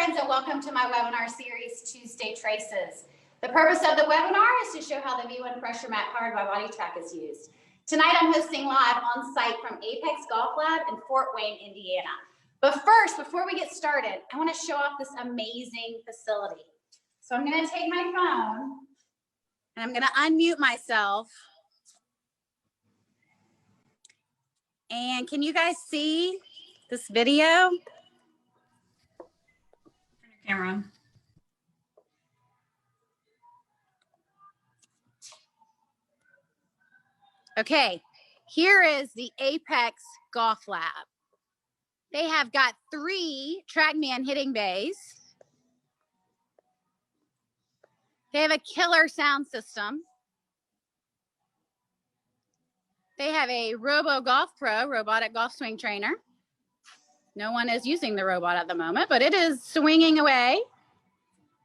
friends, and welcome to my webinar series, Tuesday Traces. The purpose of the webinar is to show how the V1 pressure mat powered by Body Track is used. Tonight, I'm hosting live on site from Apex Golf Lab in Fort Wayne, Indiana. But first, before we get started, I want to show off this amazing facility. So I'm going to take my phone and I'm going to unmute myself. And can you guys see this video? Turn your camera on. Okay, here is the Apex Golf Lab. They have got 3 TrackMan hitting bays. They have a killer sound system. They have a Robo Golf Pro, robotic golf swing trainer. No one is using the robot at the moment, but it is swinging away.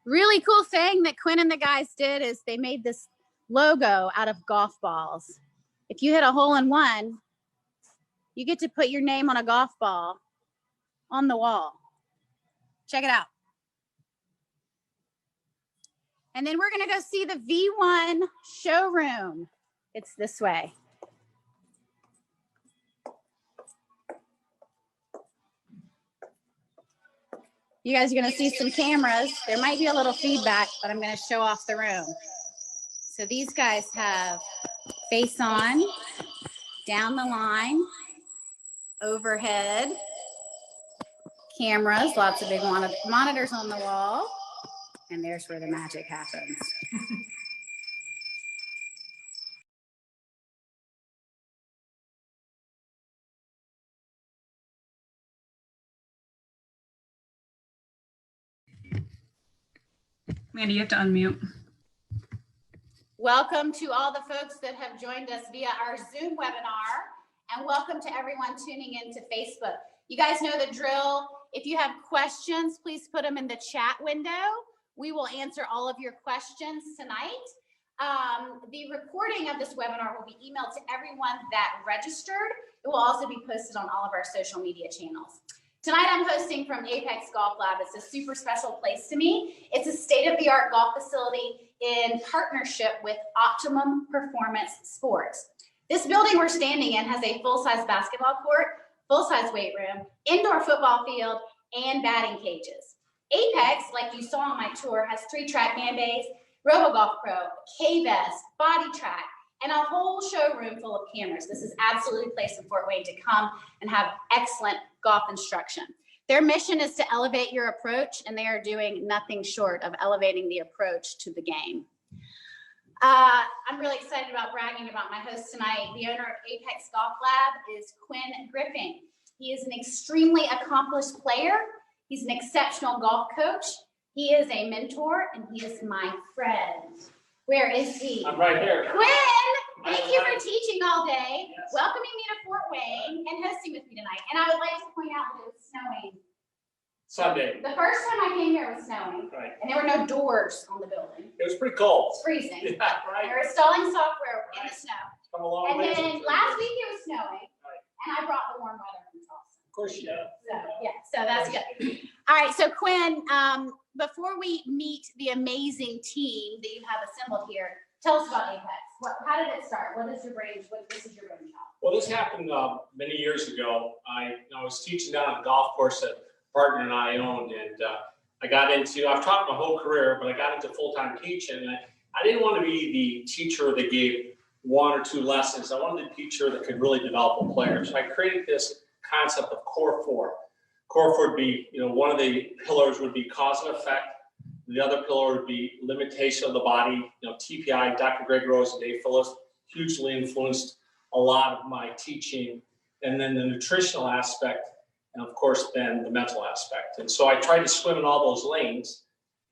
Really cool thing that Quinn and the guys did is they made this logo out of golf balls. If you hit a hole-in-one, you get to put your name on a golf ball on the wall. Check it out. And then we're gonna go see the V1 showroom. It's this way. You guys are gonna see some cameras. There might be a little feedback, but I'm gonna show off the room. So these guys have face on, down the line, overhead, cameras, lots of big monitors on the wall, and there's where the magic happens. Mandy, you have to unmute. Welcome to all the folks that have joined us via our Zoom webinar, and welcome to everyone tuning in to Facebook. You guys know the drill. If you have questions, please put them in the chat window. We will answer all of your questions tonight. The recording of this webinar will be emailed to everyone that registered. It will also be posted on all of our social media channels. Tonight I'm hosting from Apex Golf Lab. It's a super special place to me. It's a state-of-the-art golf facility in partnership with Optimum Performance Sports. This building we're standing in has a full-size basketball court, full-size weight room, indoor football field, and batting cages. Apex, like you saw on my tour, has 3 TrackMan bays, Robo Golf Pro, K-Vest, Body Track, and a whole showroom full of cameras. This is absolutely a place in Fort Wayne to come and have excellent golf instruction. Their mission is to elevate your approach, and they are doing nothing short of elevating the approach to the game. I'm really excited about bragging about my host tonight. The owner of Apex Golf Lab is Quinn Griffing. He is an extremely accomplished player. He's an exceptional golf coach. He is a mentor, and he is my friend. Where is he? I'm right here. Quinn, thank you for teaching all day, Yes. welcoming me to Fort Wayne, and hosting with me tonight. And I would like to point out that it was snowing. Sunday. The first time I came here, it was snowing, Right. and there were no doors on the building. It was pretty cold. It's freezing. Yeah, They right. were installing software in the Right. snow. Come a long And way. then last week it was snowing, Right. and I brought the warm weather from Charleston. Of course you did. So yeah, so that's good. All right, so Quinn, before we meet the amazing team that you have assembled here, tell us about Apex. How did it start? What is your brainchild? This is your brainchild. Well, this happened many years ago. I was teaching down on a golf course that a partner and I owned, and I got into, I've taught my whole career, but I got into full-time teaching, and I didn't want to be the teacher that gave 1 or 2 lessons. I wanted the teacher that could really develop a player. So I created this concept of Core 4. Core 4 would be, one of the pillars would be cause and effect. The other pillar would be limitation of the body. TPI, Dr. Greg Rose and Dave Phillips hugely influenced a lot of my teaching. And then the nutritional aspect, and of course, then the mental aspect. And so I tried to swim in all those lanes.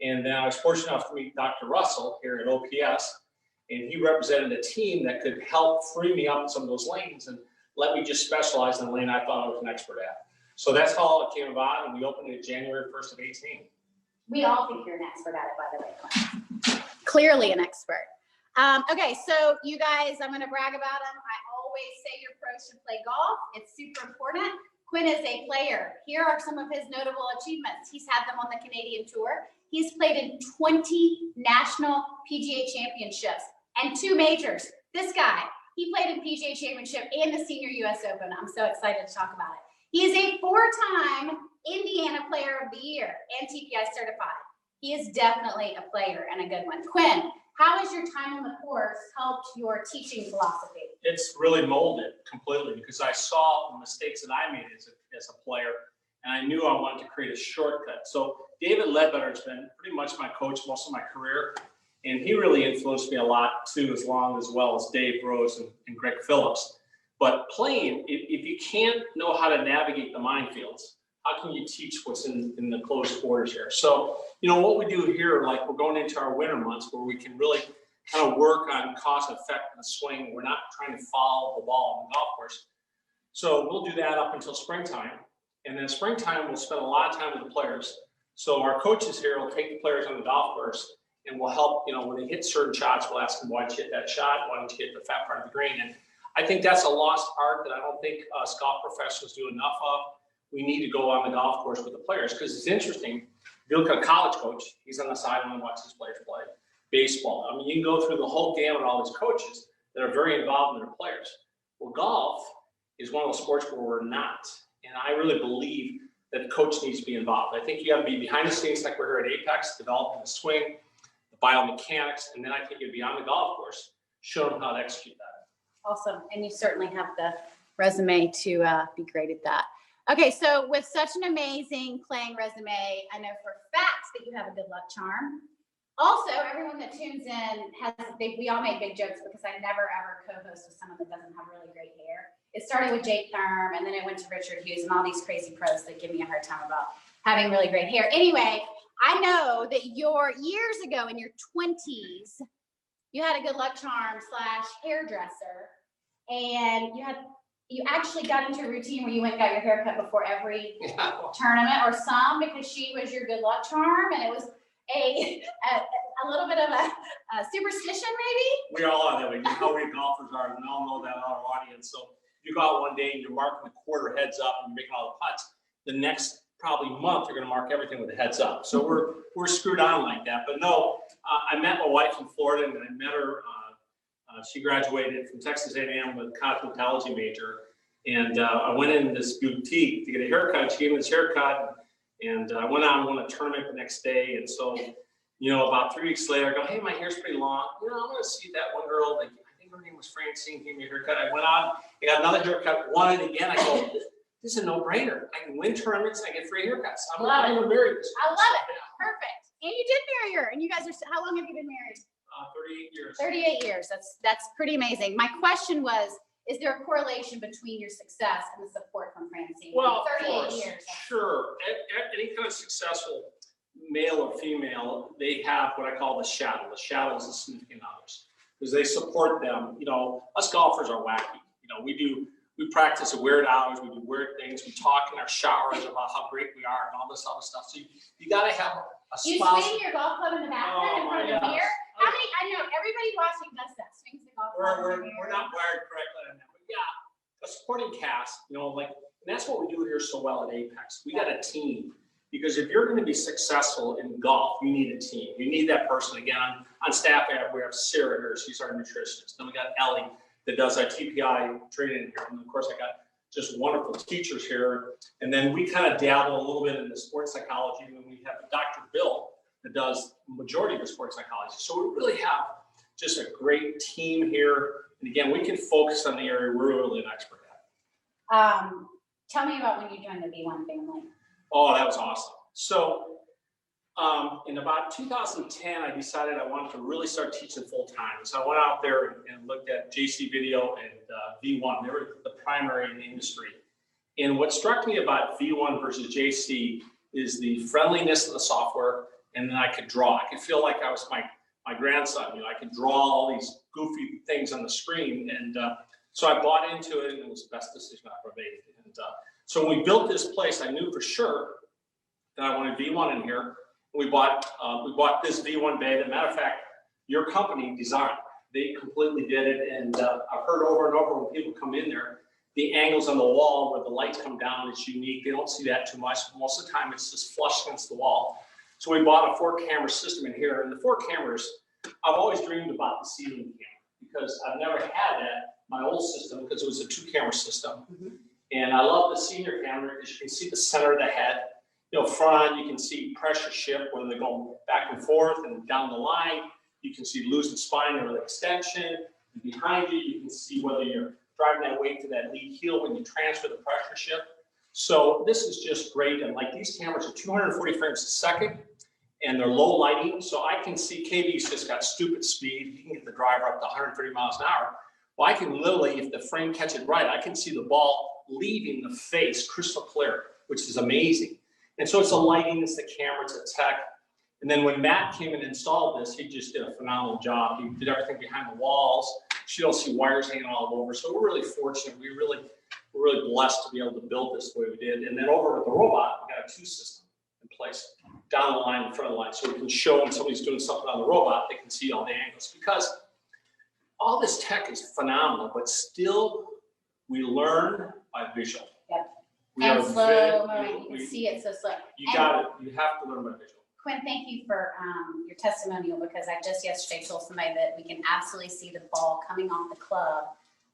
And then I was fortunate enough to meet Dr. Russell here at OPS. And he represented a team that could help free me up in some of those lanes and let me just specialize in the lane I thought I was an expert at. So that's how it came about, and we opened it January 1st of 18. We all think you're an expert at it, by the way, Quinn. Clearly an expert. Okay, so you guys, I'm going to brag about them. I always say your pros should play golf. It's super important. Quinn is a player. Here are some of his notable achievements. He's had them on the Canadian Tour. He's played in 20 national PGA championships and 2 majors. This guy, he played in PGA Championship and the Senior US Open. I'm so excited to talk about it. He is a 4-time Indiana Player of the Year and TPI certified. He is definitely a player and a good one. Quinn, how has your time on the course helped your teaching philosophy? It's really molded completely because I saw the mistakes that I made as a player, and I knew I wanted to create a shortcut. So David Ledbetter has been pretty much my coach most of my career, and he really influenced me a lot too, as well as Dave Rose and Greg Phillips. But playing, if you can't know how to navigate the minefields, how can you teach what's in the close quarters here? So, you know, what we do here, like we're going into our winter months where we can really kind of work on cause and effect in the swing. We're not trying to follow the ball on the golf course. So we'll do that up until springtime. And then springtime, we'll spend a lot of time with the players. So our coaches here will take the players on the golf course and we'll help, you know, when they hit certain shots, we'll ask them, why did you hit that shot? Why didn't you hit the fat part of the green? And I think that's a lost art that I don't think us golf professionals do enough of. We need to go on the golf course with the players because it's interesting. If you look at a college coach, he's on the sideline and watches his players play. Baseball, I mean, you can go through the whole gamut of all these coaches that are very involved in their players. Well, golf is one of those sports where we're not. And I really believe that the coach needs to be involved. I think you got to be behind the scenes like we're here at Apex, developing the swing, the biomechanics, and then I think you'd be on the golf course, show them how to execute that. Awesome. And you certainly have the resume to be great at that. Okay, so with such an amazing playing resume, I know for a fact that you have a good luck charm. Also, everyone that tunes in we all make big jokes because I never ever co-host with someone that doesn't have really great hair. It started with Jake Thurm and then it went to Richard Hughes and all these crazy pros that give me a hard time about having really great hair. Anyway, I know that years ago in your 20s, you had a good luck charm / hairdresser, and you actually got into a routine where you went and got your hair cut before every tournament or some because she was your good luck charm, and it was a little bit of a superstition maybe? We all are that way. You know how we golfers are, and we all know that in our audience. So you go out one day and you're marking the quarter heads up and you're making all the putts. The next probably month, you're going to mark everything with the heads up. So we're screwed on like that. But no, I met my wife in Florida, and I met her. She graduated from Texas A&M with a cosmetology major. And I went in this boutique to get a haircut. She gave me this haircut. And I went out and won a tournament the next day. And so, you know, about 3 weeks later, I go, hey, my hair's pretty long. You know, I'm going to see that one girl. Like, I think her name was Francine, gave me a haircut. I went out, I got another haircut, won it again. I go, this is a no-brainer. I can win tournaments. I get free haircuts. I'm going to marry this. I love it. Perfect. And you did marry her. And you guys are, how long have you been married? 38 years. 38 years. That's pretty amazing. My question was, is there a correlation between your success and the support from Francine? Well, 38 years. Sure. Any kind of successful male or female, they have what I call the shadow. The shadow is the significant others because they support them. You know, us golfers are wacky. You know, we practice at weird hours. We do weird things. We talk in our showers about how great we are and all this other stuff. So you got to have a spouse. You swing your golf club in the bathroom in front of the mirror? How many? I know everybody watching does that. Swings the golf club. We're not wired correctly on that, but yeah, a supporting cast. You know, like, and that's what we do here so well at Apex. We got a team because if you're going to be successful in golf, you need a team. You need that person. Again, on staff, we have Sarah here. She's our nutritionist. Then we got Ellie that does our TPI training here, and of course, I got just wonderful teachers here. And then we kind of dabble a little bit in the sports psychology, and we have Dr. Bill that does the majority of the sports psychology. So we really have just a great team here. And again, we can focus on the area we're really an expert at. Tell me about when you joined the V1 family. Oh, that was awesome. So in about 2010, I decided I wanted to really start teaching full time. So I went out there and looked at JC Video and V1. They were the primary in the industry. And what struck me about V1 versus JC is the friendliness of the software. And then I could draw. I could feel like I was my grandson. You know, I could draw all these goofy things on the screen. And so I bought into it, and it was the best decision I ever made. And so when we built this place, I knew for sure that I wanted V1 in here. We bought this V1 bay. As a matter of fact, your company designed. They completely did it. And I've heard over and over when people come in there, The angles on the wall where the lights come down is unique. They don't see that too much. Most of the time it's just flush against the wall. So we bought a 4-camera system in here, and the 4 cameras, I've always dreamed about the ceiling camera because I've never had that, my old system, because it was a 2-camera system. And I love the senior camera because you can see the center of the head. You know, front, you can see pressure shift, whether they go back and forth and down the line. You can see loosened spine or the extension. And behind you, you can see whether you're driving that weight to that lead heel when you transfer the pressure shift. So this is just great. And like these cameras are 240 frames a second and they're low lighting. So I can see KB's just got stupid speed. He can get the driver up to 130 miles an hour. Well, I can literally, if the frame catches it right, I can see the ball leaving the face crystal clear, which is amazing. And so it's the lighting, it's the camera, it's the tech. And then when Matt came and installed this, he just did a phenomenal job. He did everything behind the walls. You don't see wires hanging all over. So we're really fortunate. We're really blessed to be able to build this the way we did. And then over with the robot, we got a 2 system in place, down the line, in front of the line. So we can show when somebody's doing something on the robot, they can see all the angles. Because all this tech is phenomenal, but still we learn by visual. Yep. And slow moving. You can see it so slow. You got it. You have to learn by visual. Quinn, thank you for your testimonial, because I just yesterday told somebody that we can absolutely see the ball coming off the club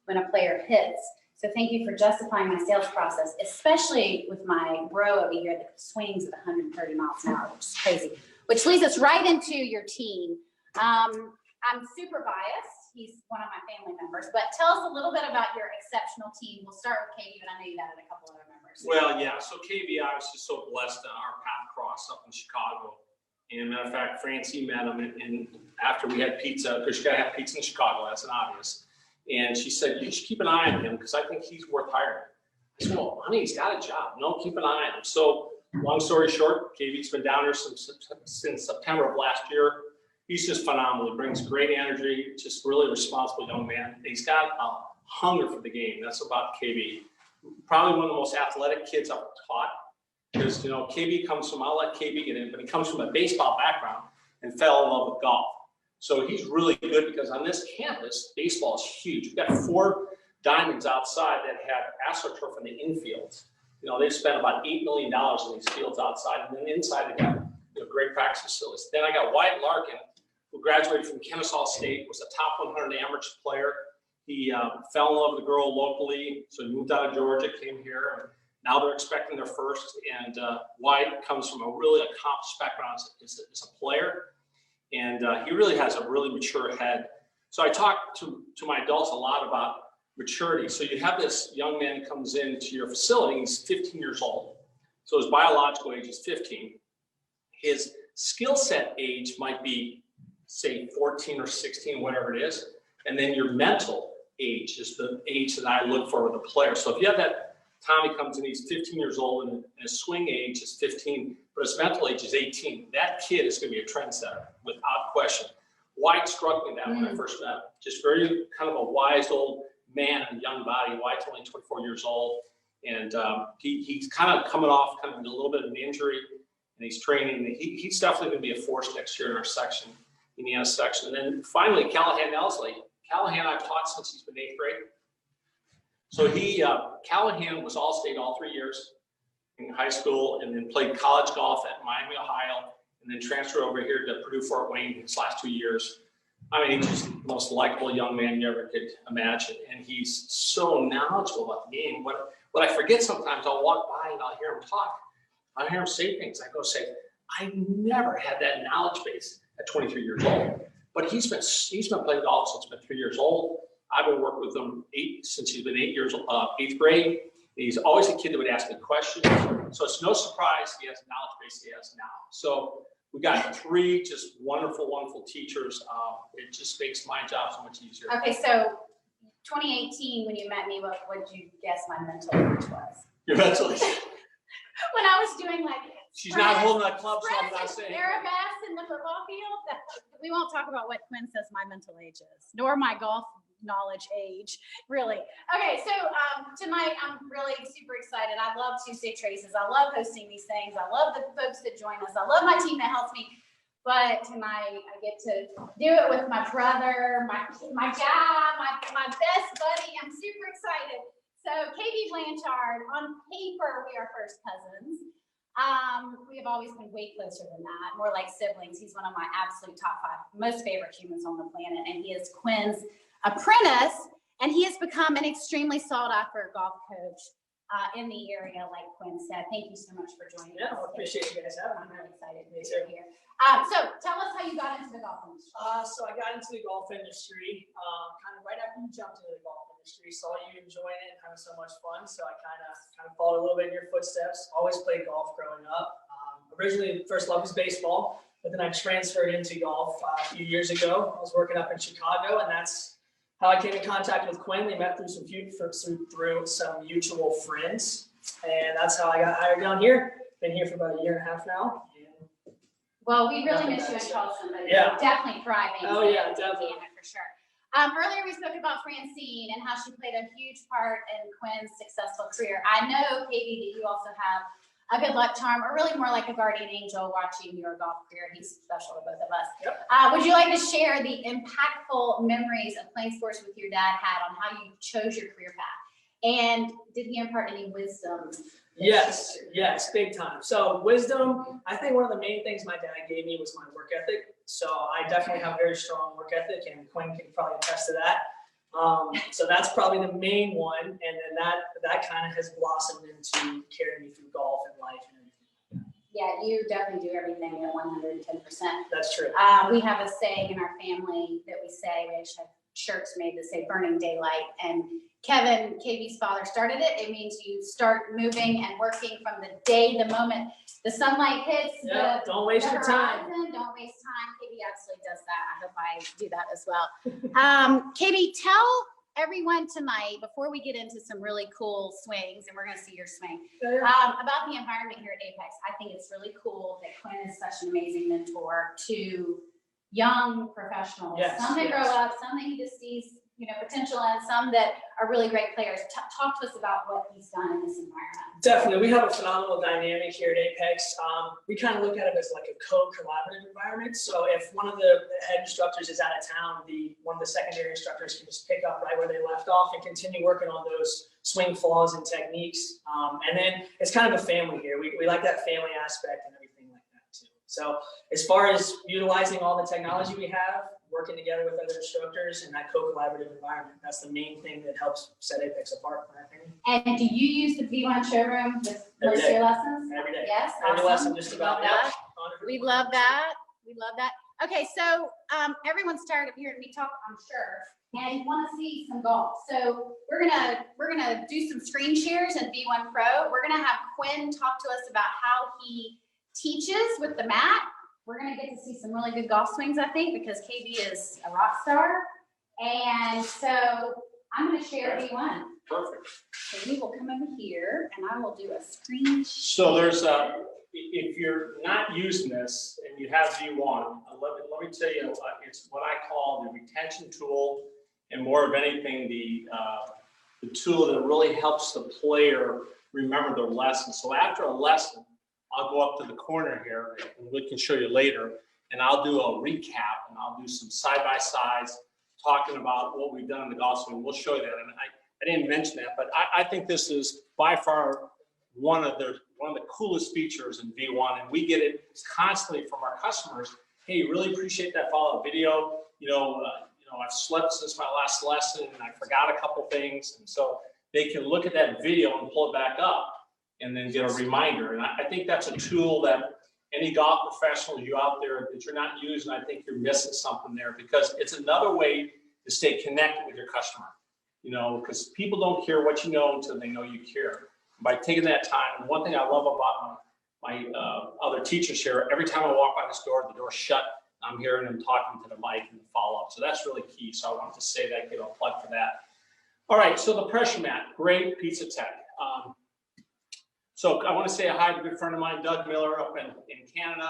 when a player hits. So thank you for justifying my sales process, especially with my bro over here that swings at 130 miles an hour, which is crazy. Which leads us right into your team. I'm super biased. He's one of my family members, but tell us a little bit about your exceptional team. We'll start with KB, but I know you've added a couple other members. Well, yeah, so KB, I was just so blessed that our path crossed up in Chicago. And matter of fact, Francie met him, and after we had pizza, because you gotta have pizza in Chicago, that's an obvious. And she said, you should keep an eye on him because I think he's worth hiring. I said, well, honey, he's got a job. No, keep an eye on him. So long story short, KB's been down here since September of last year. He's just phenomenal. He brings great energy, just really responsible young man. He's got a hunger for the game. That's about KB. Probably one of the most athletic kids I've taught, because, you know, KB comes from, I'll let KB get in, but he comes from a baseball background and fell in love with golf. So he's really good because on this campus, baseball is huge. We've got 4 diamonds outside that have AstroTurf in the infields. You know, they've spent about $8 million in these fields outside, and then inside they got, you know, great practice facilities. Then I got Wyatt Larkin, who graduated from Kennesaw State, was a top 100 amateur player. He fell in love with a girl locally, so he moved out of Georgia, came here, and now they're expecting their first. And Wyatt comes from a really accomplished background as a player, and he really has a really mature head. So I talk to my adults a lot about maturity. So you have this young man who comes into your facility, he's 15 years old. So his biological age is 15. His skill set age might be, say, 14 or 16, whatever it is. And then your mental age is the age that I look for with a player. So if you have that, Tommy comes in, he's 15 years old, and his swing age is 15, but his mental age is 18. That kid is going to be a trendsetter, without question. White struck me that when I first met him. Just very kind of a wise old man in a young body. White's only 24 years old, and he's kind of coming off kind of a little bit of an injury, and he's training. He's definitely going to be a force next year in our section, in the S section. And then finally, Callahan Nelson. Callahan I've taught since he's been 8th grade. So Callahan was All-State all 3 years in high school, and then played college golf at Miami, Ohio, and then transferred over here to Purdue Fort Wayne his last 2 years. I mean, he's just the most likable young man you ever could imagine. And he's so knowledgeable about the game. What I forget sometimes, I'll walk by and I'll hear him talk. I'll hear him say things. I go say, I never had that knowledge base at 23 years old. But he's been playing golf since he's been 3 years old. I've been working with him since he's been 8 years old, 8th grade. He's always a kid that would ask me questions. So it's no surprise he has the knowledge base he has now. So we got 3 just wonderful, wonderful teachers. It just makes my job so much easier. Okay, so 2018, when you met me, what would you guess my mental age was? Your mental age? When I was doing like she's not holding that club, so I'm not saying. Arabesque in the football field. We won't talk about what Quinn says my mental age is, nor my golf knowledge age, really. Okay, so tonight I'm really super excited. I love Tuesday Traces. I love hosting these things. I love the folks that join us. I love my team that helps me. But tonight I get to do it with my brother, my guy, my best buddy. I'm super excited. So Blanchard. On paper, we are first cousins. We have always been way closer than that, more like siblings. He's one of my absolute top 5 most favorite humans on the planet, and he is Quinn's apprentice, and he has become an extremely sought-after golf coach in the area, like Quinn said. Thank you so much for joining us. Yeah, I appreciate you guys having me. I'm really excited to be here. So tell us how you got into the golf industry. So I got into the golf industry kind of right after you jumped into the golf industry. Saw you enjoying it and having so much fun. So I kind of followed a little bit in your footsteps. Always played golf growing up. Originally, first love was baseball, but then I transferred into golf a few years ago. I was working up in Chicago, and that's how I came in contact with Quinn. They met through some mutual friends, and that's how I got hired down here. Been here for about a year and a half now. Well, we really miss you in Charleston, but yeah, you're definitely thriving. Oh yeah, definitely. For sure. Earlier we spoke about Francine and how she played a huge part in Quinn's successful career. I know, KB, that you also have a good luck charm, or really more like a guardian angel watching your golf career. He's special to both of us. Yep. Would you like to share the impactful memories of playing sports with your dad had on how you chose your career path? And did he impart any wisdom? Yes, big time. So wisdom, I think one of the main things my dad gave me was my work ethic. So I definitely have very strong work ethic, and Quinn can probably attest to that. So that's probably the main one, and then that kind of has blossomed into carrying me through golf and life and everything. Yeah, you definitely do everything at 110%. That's true. We have a saying in our family that we say, we actually have shirts made that say burning daylight, and Kevin, KB's father, started it. It means you start moving and working from the moment the sunlight hits. Yeah, don't waste your time. Don't waste time. KB absolutely does that. I hope I do that as well. KB, tell everyone tonight, before we get into some really cool swings, and we're going to see your swing, about the environment here at Apex. I think it's really cool that Quinn is such an amazing mentor to young professionals. Some that grow up, some that he just sees potential in, some that are really great players. Talk to us about what he's done in this environment. Definitely. We have a phenomenal dynamic here at Apex. We kind of look at it as like a co-collaborative environment. So if one of the head instructors is out of town, one of the secondary instructors can just pick up right where they left off and continue working on those swing flaws and techniques. And then it's kind of a family here. We like that family aspect and everything like that too. So as far as utilizing all the technology we have, working together with other instructors in that co-collaborative environment, that's the main thing that helps set Apex apart, in my opinion. And do you use the V1 showroom with most of your lessons? Every day. Yes, every awesome. lesson just about. That. We love that. We love that. Okay, so everyone's tired of hearing me talk, I'm sure, and want to see some golf. So we're gonna do some screen shares in V1 Pro. We're gonna have Quinn talk to us about how he teaches with the mat. We're going to get to see some really good golf swings, I think, because KB is a rock star. And so I'm going to share V1. Perfect. So we will come over here, and I will do a screen. So there's if you're not using this and you have V1, let me tell you, it's what I call the retention tool, and more of anything, the tool that really helps the player remember their lesson. So after a lesson, I'll go up to the corner here, and we can show you later, and I'll do a recap, and I'll do some side-by-sides talking about what we've done in the golf swing. We'll show you that. And I didn't mention that, but I think this is by far one of the coolest features in V1, and we get it constantly from our customers. Hey, really appreciate that follow-up video. I've slept since my last lesson, and I forgot a couple things, and so they can look at that video and pull it back up and then get a reminder. And I think that's a tool that any golf professional you out there that you're not using, I think you're missing something there, because it's another way to stay connected with your customer, because people don't care what you know until they know you care. By taking that time, and one thing I love about my other teachers here, every time I walk by this door, the door's shut, I'm hearing them talking to the mic and the follow-up. So that's really key. So I wanted to say that, give a plug for that. All right, so the pressure mat, great piece of tech. So I want to say hi to a good friend of mine, Doug Miller, up in Canada.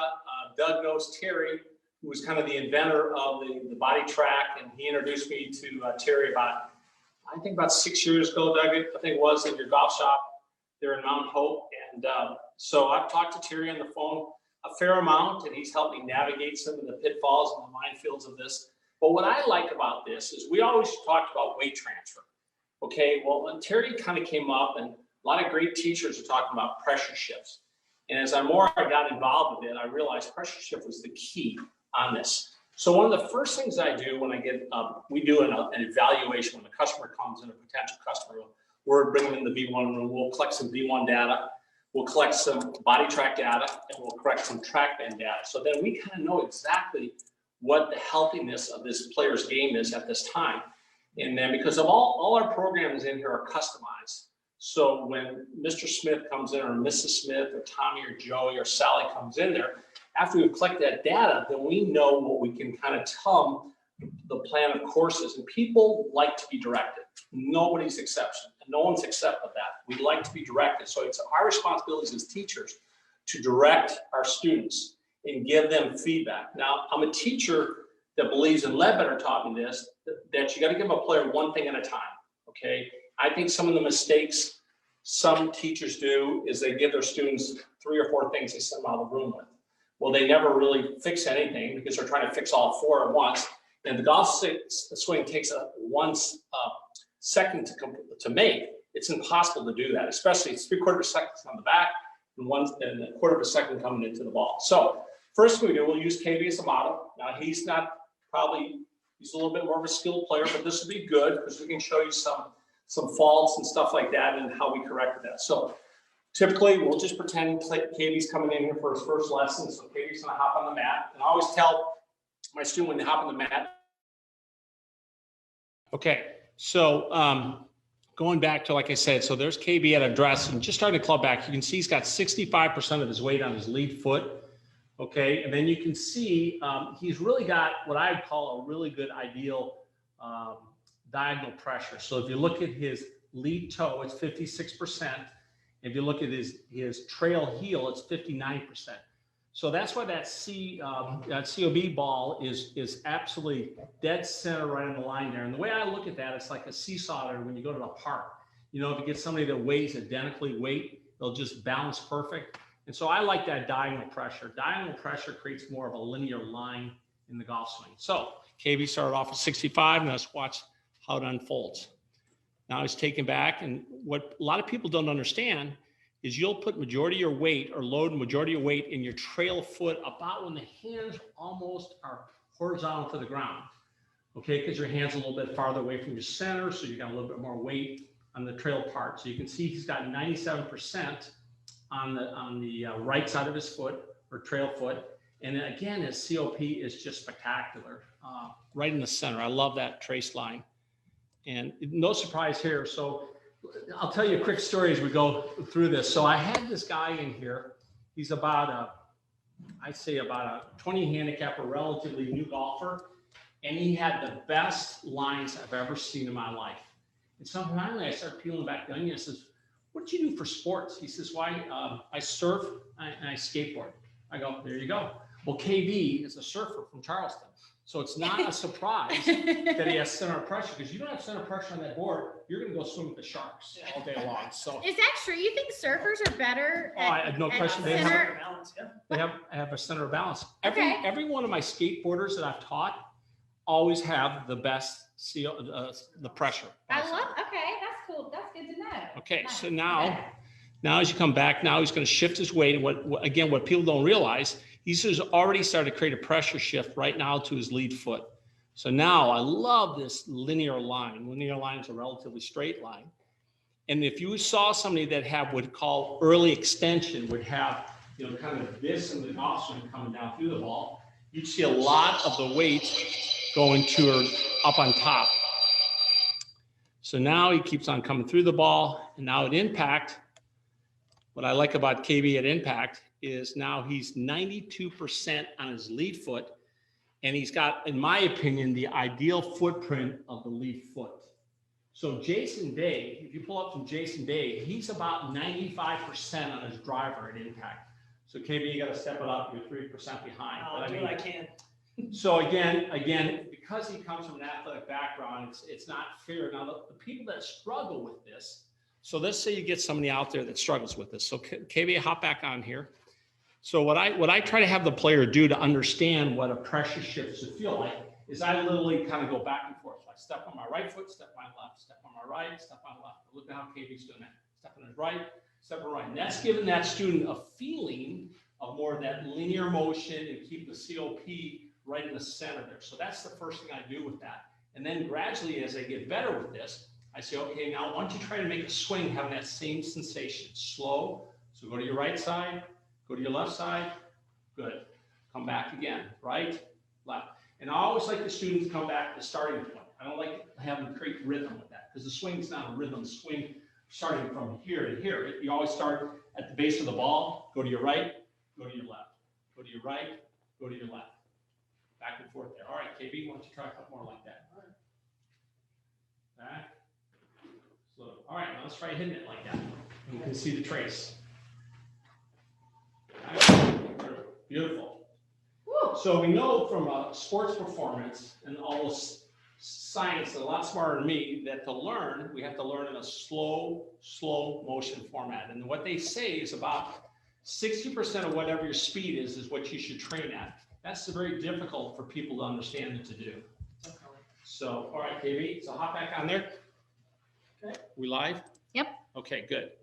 Doug knows Terry, who was kind of the inventor of the body track, and he introduced me to Terry about 6 years ago, Doug, I think it was, in your golf shop there in Mount Hope. And so I've talked to Terry on the phone a fair amount, and he's helped me navigate some of the pitfalls and the minefields of this. But what I like about this is we always talked about weight transfer. Okay, well, Terry kind of came up, and a lot of great teachers are talking about pressure shifts. And as I got involved with it, I realized pressure shift was the key on this. So one of the first things I do when I get, we do an evaluation when the customer comes in, a potential customer, we're bringing in the V1 room, we'll collect some V1 data, we'll collect some body track data, and we'll collect some track band data. So then we kind of know exactly what the healthiness of this player's game is at this time. And then because of all our programs in here are customized. So when Mr. Smith comes in, or Mrs. Smith, or Tommy, or Joey, or Sally comes in there, after we collect that data, then we know what we can kind of tell them the plan of courses. And people like to be directed. Nobody's exception. And no one's except of that. We like to be directed. So it's our responsibility as teachers to direct our students and give them feedback. Now, I'm a teacher that believes, and Ledbetter taught me this, that you got to give a player one thing at a time, okay? I think some of the mistakes some teachers do is they give their students 3 or 4 things they send them out of the room with. Well, they never really fix anything because they're trying to fix all 4 at once. And the golf swing takes 1 second to make. It's impossible to do that, especially it's 3/4 seconds on the back and 1/4 second coming into the ball. So first thing we do, we'll use KB as a model. Now he's not he's a little bit more of a skilled player, but this will be good because we can show you some faults and stuff like that and how we corrected that. So typically we'll just pretend KB's coming in here for his first lesson. So KB's gonna hop on the mat. And I always tell my student when they hop on the mat. Okay, so going back to, like I said, so there's KB at a dress and just starting to club back. You can see he's got 65% of his weight on his lead foot. Okay, and then you can see he's really got what I would call a really good ideal diagonal pressure. So if you look at his lead toe, it's 56%. If you look at his trail heel, it's 59%. So that's why that COB ball is absolutely dead center right on the line there. And the way I look at that, it's like a seesaw when you go to the park. You know, if you get somebody that weighs identically weight, they'll just balance perfect. And so I like that diagonal pressure. Diagonal pressure creates more of a linear line in the golf swing. So KB started off at 65, and let's watch how it unfolds. Now he's taken back, and what a lot of people don't understand is you'll put majority of your weight or load majority of your weight in your trail foot about when the hands almost are horizontal to the ground. Okay, because your hand's a little bit farther away from your center, so you got a little bit more weight on the trail part. So you can see he's got 97% on the right side of his foot or trail foot. And then again, his COP is just spectacular, right in the center. I love that trace line. And no surprise here. So I'll tell you a quick story as we go through this. So I had this guy in here. He's about I'd say about a 20 handicap, a relatively new golfer. And he had the best lines I've ever seen in my life. And so finally I started peeling back the onion. I says, what did you do for sports? He says, why? I surf and I skateboard. I go, there you go. Well, KB is a surfer from Charleston. So it's not a surprise that he has center of pressure, because you don't have center pressure on that board, you're going to go swim with the sharks all day long. So Is that true? You think surfers are better I have no question. They center? have a center of balance. Okay. Every one of my skateboarders that I've taught always have the best the pressure. I love, okay, that's cool. That's good to know. Okay, Nice. so now as you come back, now he's going to shift his weight. And what people don't realize, he's already started to create a pressure shift right now to his lead foot. So now I love this linear line. Linear line is a relatively straight line. And if you saw somebody that would we call early extension, would have, you know, kind of this in the golf swing coming down through the ball, you'd see a lot of the weight going to her up on top. So now he keeps on coming through the ball, and now at impact, what I like about KB at impact is now he's 92% on his lead foot, and he's got, in my opinion, the ideal footprint of the lead foot. So Jason Day, if you pull up from Jason Day, he's about 95% on his driver at impact. So KB, you got to step it up. You're 3% behind. I'll do what I can. So again, because he comes from an athletic background, it's not fair. Now, the people that struggle with this, so let's say you get somebody out there that struggles with this. So KB, hop back on here. So what I try to have the player do to understand what a pressure shift should feel like is I literally kind of go back and forth. So I step on my right foot, step on my left, step on my right, step on my left. Look at how KB's doing that. Step on his right, step on right. And that's giving that student a feeling of more of that linear motion and keep the COP right in the center there. So that's the first thing I do with that. And then gradually, as I get better with this, I say, okay, now why don't you try to make a swing having that same sensation, slow. So go to your right side, go to your left side, good. Come back again, right, left. And I always like the students to come back to the starting point. I don't like having to create rhythm with that because the swing's not a rhythm swing starting from here to here. You always start at the base of the ball, go to your right, go to your left, go to your right, go to your left. Back and forth there. All right, KB, why don't you try a couple more like that? All right. Back. Slow. All right, now let's try hitting it like that. And you can see the trace. Beautiful. Woo. So we know from a sports performance and all this science, a lot smarter than me, that to learn, we have to learn in a slow motion format. And what they say is about 60% of whatever your speed is what you should train at. That's very difficult for people to understand and to do. Okay. So, all right, KB, so hop back on there. Okay. We live? Yep. Okay, good.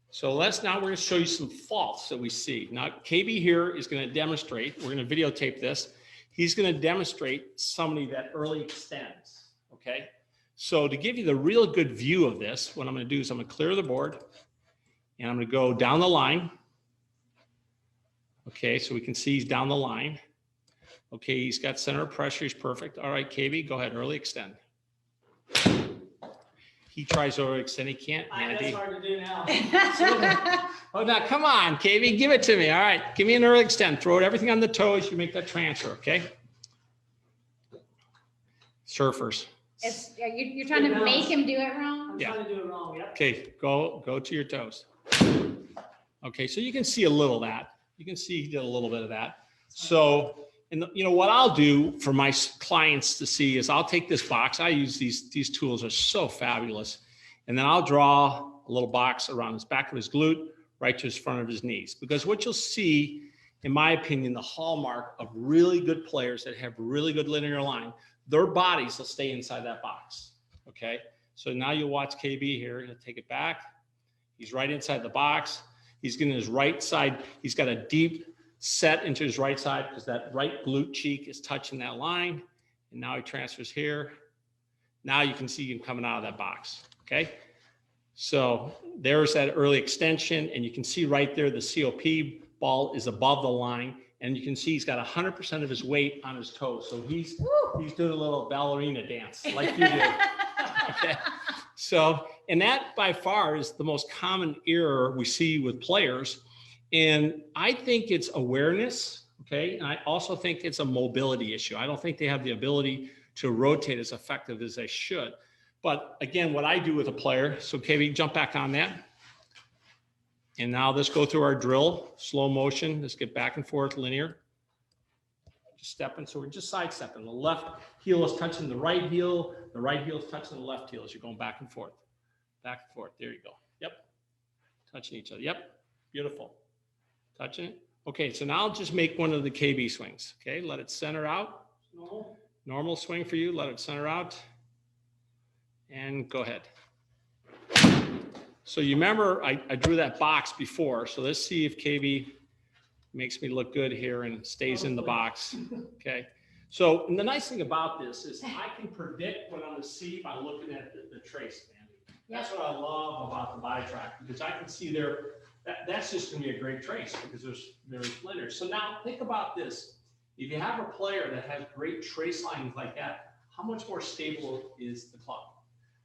So we're going to show you some faults that we see. Now, KB here is going to demonstrate, we're going to videotape this. He's going to demonstrate somebody that early extends, okay? So to give you the real good view of this, what I'm going to do is I'm going to clear the board and I'm going to go down the line. Okay, so we can see he's down the line. Okay, he's got center of pressure, he's perfect. All right, KB, go ahead, early extend. He tries to extend, he can't. That's hard to do now. Oh, now come on, KB, give it to me. All right, give me an early extend. Throw it everything on the toes. You make that transfer, okay? Surfers. You're trying to make him do it wrong? I'm trying to do it wrong, yep. Okay, go to your toes. Okay, so you can see a little of that. You can see he did a little bit of that. So, and you know what I'll do for my clients to see is I'll take this box. I use these tools are so fabulous. And then I'll draw a little box around his back of his glute, right to his front of his knees. Because what you'll see, in my opinion, the hallmark of really good players that have really good linear line, their bodies will stay inside that box, okay? So now you'll watch KB here. He'll take it back. He's right inside the box. He's getting his right side. He's got a deep set into his right side because that right glute cheek is touching that line. And now he transfers here. Now you can see him coming out of that box, okay? So there's that early extension, and you can see right there the COP ball is above the line, and you can see he's got 100% of his weight on his toes. So he's doing a little ballerina dance like you do. Okay. So, and that by far is the most common error we see with players. And I think it's awareness, okay? And I also think it's a mobility issue. I don't think they have the ability to rotate as effective as they should. But again, what I do with a player, so KB, jump back on that. And now let's go through our drill, slow motion. Let's get back and forth linear. Just stepping, so we're just sidestepping. The left heel is touching the right heel is touching the left heel as you're going back and forth. Back and forth, there you go. Yep, touching each other, yep, beautiful. Touching it. Okay, so now just make one of the KB swings. Okay, let it center out. Normal swing for you, let it center out. And go ahead. So you remember I drew that box before, so let's see if KB makes me look good here and stays in the box. Okay. So the nice thing about this is I can predict what I'm going to see by looking at the trace, Mandy. That's what I love about the body track, because I can see there, that's just going to be a great trace because there's linear. So now think about this. If you have a player that has great trace lines like that, how much more stable is the club?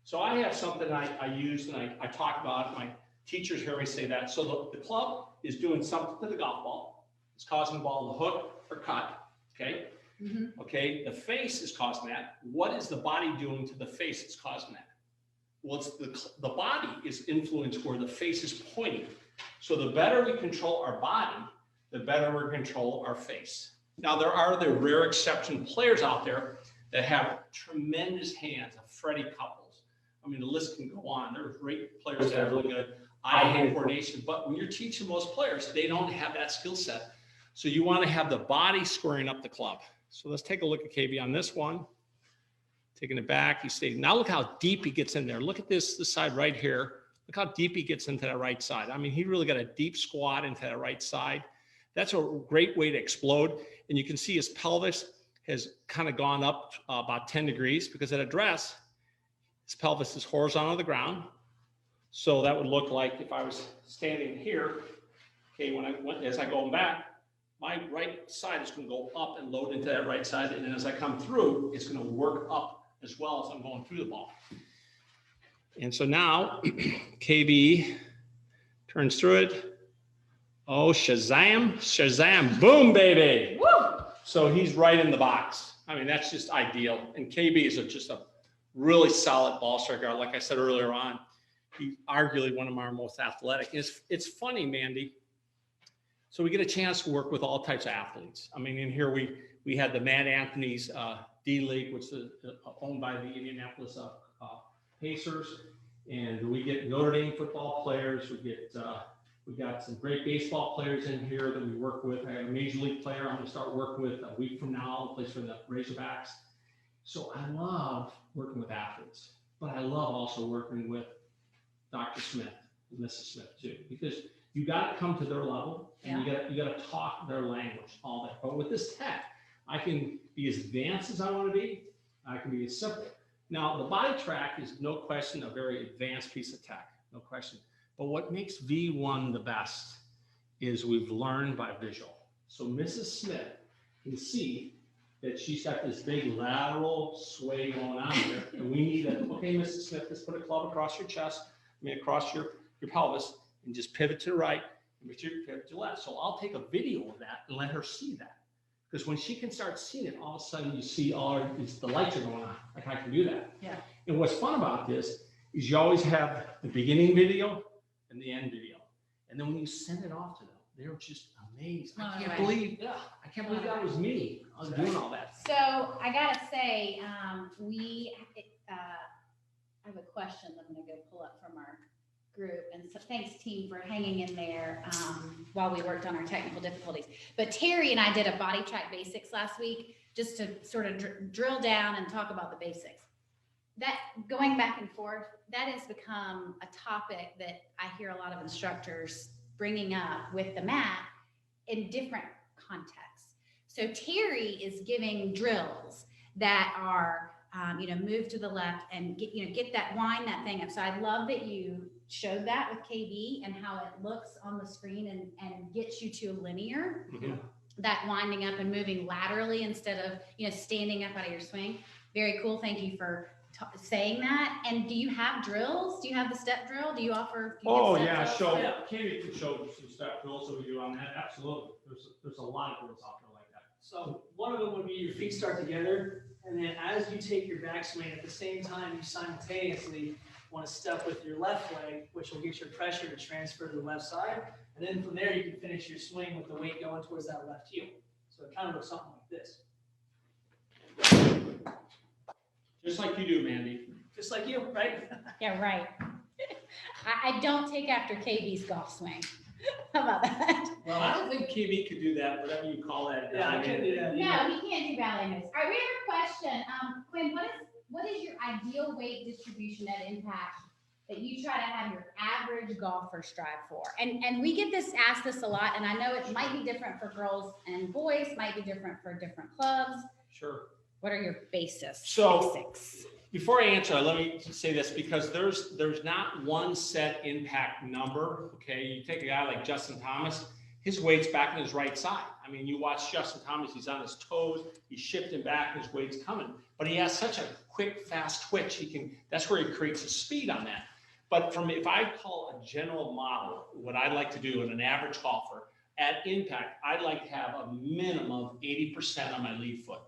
So I have something I use and I talk about. My teachers hear me say that. So the club is doing something to the golf ball. It's causing the ball to hook or cut, okay? Mm-hmm. Okay, the face is causing that. What is the body doing to the face that's causing that? Well, it's the body is influenced where the face is pointing. So the better we control our body, the better we control our face. Now, there are the rare exception players out there that have tremendous hands, Freddie Couples. I mean, the list can go on. There are great players that have really good eye-hand coordination, but when you're teaching most players, they don't have that skill set. So you want to have the body squaring up the club, So let's take a look at KB on this one. Taking it back, he's staying. Now look how deep he gets in there. Look at this side right here. Look how deep he gets into that right side. I mean, he really got a deep squat into that right side. That's a great way to explode. And you can see his pelvis has kind of gone up about 10 degrees because at address, his pelvis is horizontal to the ground. So that would look like if I was standing here, okay, as I go back, my right side is going to go up and load into that right side. And then as I come through, it's going to work up as well as I'm going through the ball. And so now KB turns through it. Oh, Shazam, Shazam, boom, baby. Woo! So he's right in the box. I mean, that's just ideal. And KB is just a really solid ball striker. Like I said earlier on, he's arguably one of our most athletic. It's funny, Mandy. So we get a chance to work with all types of athletes. I mean, in here we had the Matt Anthony's D-League, which is owned by the Indianapolis Pacers, and we get Notre Dame football players. We got some great baseball players in here that we work with. I have a major league player I'm going to start working with a week from now, plays for the Razorbacks. So I love working with athletes, but I love also working with Dr. Smith, Mrs. Smith too, because you got to come to their level and you got to talk their language, all that. But with this tech, I can be as advanced as I want to be. I can be as simple. Now, the body track is no question a very advanced piece of tech, no question. But what makes V1 the best is we've learned by visual. So Mrs. Smith can see that she's got this big lateral sway going on here. And we need a, okay, Mrs. Smith, let's put a club across your chest, across your pelvis, and just pivot to the right and pivot to the left. So I'll take a video of that and let her see that. Because when she can start seeing it, all of a sudden you see the lights are going on. Like I can do that. Yeah. And what's fun about this is you always have the beginning video and the end video. And then when you send it off to them, they're just amazed. I can't believe that was me. I was doing all that. So I gotta say, I have a question that I'm gonna go pull up from our group, and so thanks team for hanging in there while we worked on our technical difficulties. But Terry and I did a body track basics last week just to sort of drill down and talk about the basics. That going back and forth, that has become a topic that I hear a lot of instructors bringing up with the mat in different contexts. So Terry is giving drills that are, move to the left and get that, wind that thing up. So I love that you showed that with KB and how it looks on the screen and gets you to linear, that winding up and moving laterally instead of, standing up out of your swing. Very cool. Thank you for saying that. And do you have drills? Do you have the step drill? Do you offer? Oh yeah, KB can show some step drills that we do on that. Absolutely. There's a lot of drills out there like that. So one of them would be your feet start together, and then as you take your backswing, at the same time you simultaneously want to step with your left leg, which will get your pressure to transfer to the left side, and then from there you can finish your swing with the weight going towards that left heel. So it kind of looks something like this. Just like you do, Mandy. Just like you, right? Yeah, right. I don't take after KB's golf swing. How about that? Well, I don't think KB could do that, whatever you call that. Yeah, I can't do that. No, he can't do ballet moves. All right, we have a question. Quinn, what is your ideal weight distribution at impact that you try to have your average golfer strive for? And we get asked this a lot, and I know it might be different for girls and boys, might be different for different clubs. Sure. What are your basics? Before I answer, let me say this, because there's not one set impact number. Okay, you take a guy like Justin Thomas, his weight's back on his right side. I mean, you watch Justin Thomas, he's on his toes, he's shifting back, and his weight's coming. But he has such a quick, fast twitch. That's where he creates a speed on that. But if I call a general model, what I'd like to do in an average golfer at impact, I'd like to have a minimum of 80% on my lead foot.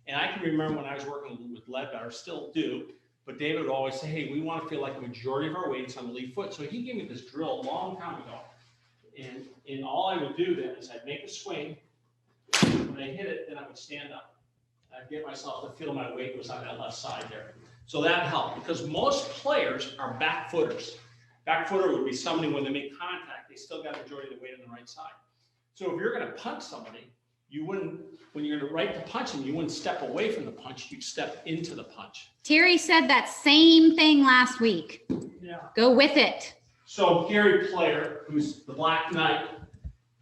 And I can remember when I was working with Ledbetter, still do, but David would always say, hey, we want to feel like the majority of our weight's on the lead foot. So he gave me this drill a long time ago. And all I would do then is I'd make a swing. When I hit it, then I would stand up. I'd get myself to feel my weight was on that left side there. So that helped, because most players are back footers. Back footer would be somebody when they make contact, they still got the majority of the weight on the right side. So if you're going to punch somebody, you wouldn't, when you're right to punching, you wouldn't step away from the punch, you'd step into the punch. Terry said that same thing last week. Yeah. Go with it. So Gary Player, who's the Black Knight,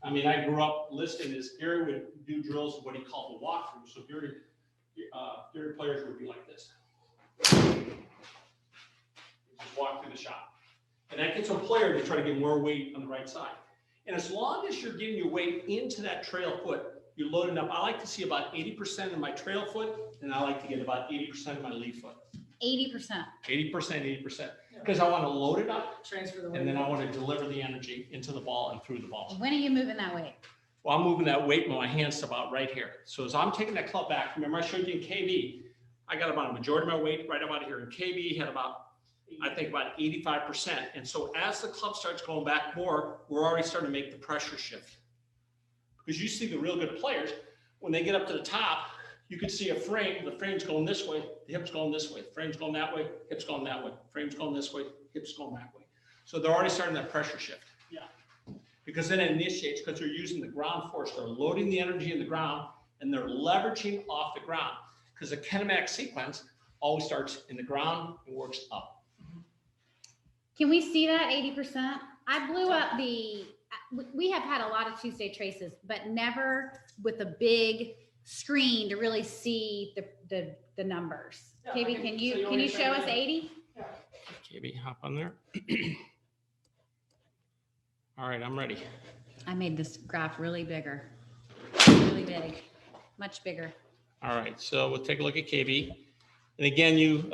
I mean, I grew up listening to this. Gary would do drills of what he called the walkthrough. So Gary Players would be like this. Just walk through the shot. And that gets a player to try to get more weight on the right side. And as long as you're getting your weight into that trail foot, you're loading up. I like to see about 80% of my trail foot, and I like to get about 80% of my lead foot. 80%. 80%. Because I want to load it up, Transfer the weight. and then I want to deliver the energy into the ball and through the ball. When are you moving that weight? Well, I'm moving that weight with my hands to about right here. So as I'm taking that club back, remember I showed you in KB, I got about a majority of my weight right about here. In KB had about, I think about 85%. And so as the club starts going back more, we're already starting to make the pressure shift. Because you see the real good players, when they get up to the top, you could see a frame, the frame's going this way, the hip's going this way, the frame's going that way, hip's going that way, frame's going this way, hip's going that way. So they're already starting that pressure shift. Yeah. Because then it initiates, because they're using the ground force, they're loading the energy in the ground, and they're leveraging off the ground. Because the kinematic sequence always starts in the ground and works up. Can we see that 80%? I blew up we have had a lot of Tuesday traces, but never with a big screen to really see the numbers. Yeah, KB, can you show us 80? Yeah. KB, hop on there. All right, I'm ready. I made this graph really bigger, really big, much bigger. All right, so we'll take a look at KB. And again, you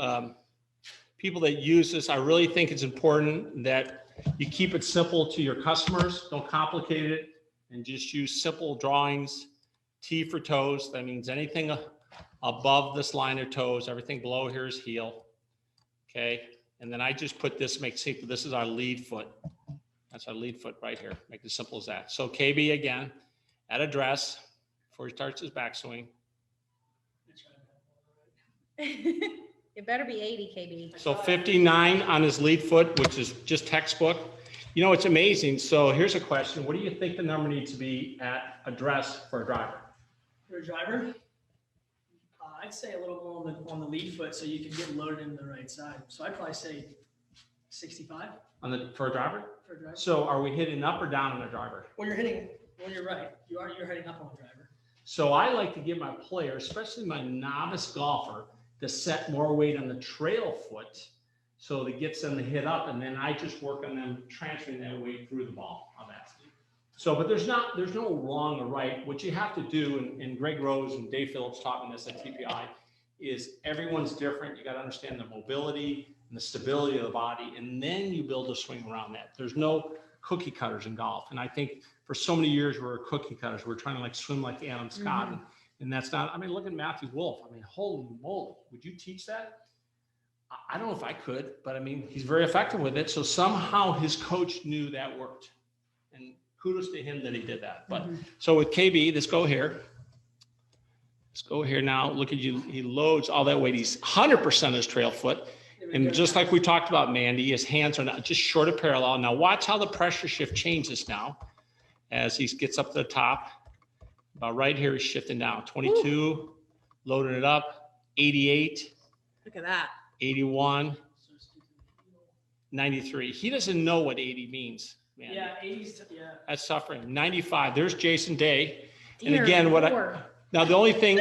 people that use this, I really think it's important that you keep it simple to your customers. Don't complicate it, and just use simple drawings. T for toes. That means anything above this line of toes. Everything below here is heel. Okay, and then I just put this. Make simple. This is our lead foot. That's our lead foot right here. Make it as simple as that. So KB again, at address before he starts his backswing. It better be 80, KB. So 59 on his lead foot, which is just textbook. You know, it's amazing. So here's a question. What do you think the number needs to be at address for a driver? For a driver, I'd say a little more on the lead foot so you can get loaded into the right side. So I'd probably say 65 For a driver? for a driver. So are we hitting up or down on a driver? Well, you're right. You're heading up on a driver. So I like to give my player, especially my novice golfer, to set more weight on the trail foot so that gets them to hit up, and then I just work on them transferring that weight through the ball on that. So, but there's no wrong or right. What you have to do, and Greg Rose and Dave Phillips taught me this at TPI, is everyone's different. You got to understand the mobility and the stability of the body, and then you build a swing around that. There's no cookie cutters in golf, and I think for so many years we were cookie cutters. We're trying to like swim like Adam Scott. Mm-hmm. And that's not, I mean, look at Matthew Wolf. I mean, holy moly, would you teach that? I don't know if I could, but I mean, he's very effective with it. So somehow his coach knew that worked. And kudos to him that he did that. But so with KB, let's go here. Let's go here now. Look at you. He loads all that weight. He's 100% his trail foot. And just like we talked about, Mandy, his hands are not just short of parallel. Now watch how the pressure shift changes now as he gets up to the top. About right here, he's shifting down. 22, loading it up. 88. Look at that. 81. 93. He doesn't know what 80 means, man. Yeah, 80s. Yeah. That's suffering. 95. There's Jason Day. And Dear again, Lord. now the only thing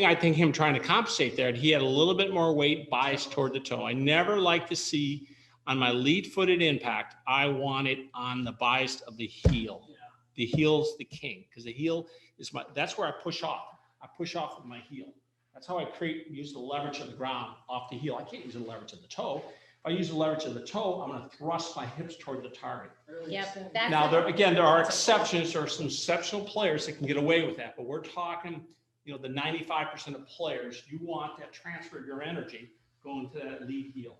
I think him trying to compensate there, he had a little bit more weight biased toward the toe. I never like to see on my lead footed impact, I want it on the bias of the heel. Yeah. The heel's the king, because the heel is that's where I push off. I push off with my heel. That's how I use the leverage of the ground off the heel. I can't use the leverage of the toe. If I use the leverage of the toe, I'm going to thrust my hips toward the target. Yep. Now, there are exceptions. There are some exceptional players that can get away with that, but we're talking, the 95% of players, you want that transfer of your energy going to that lead heel.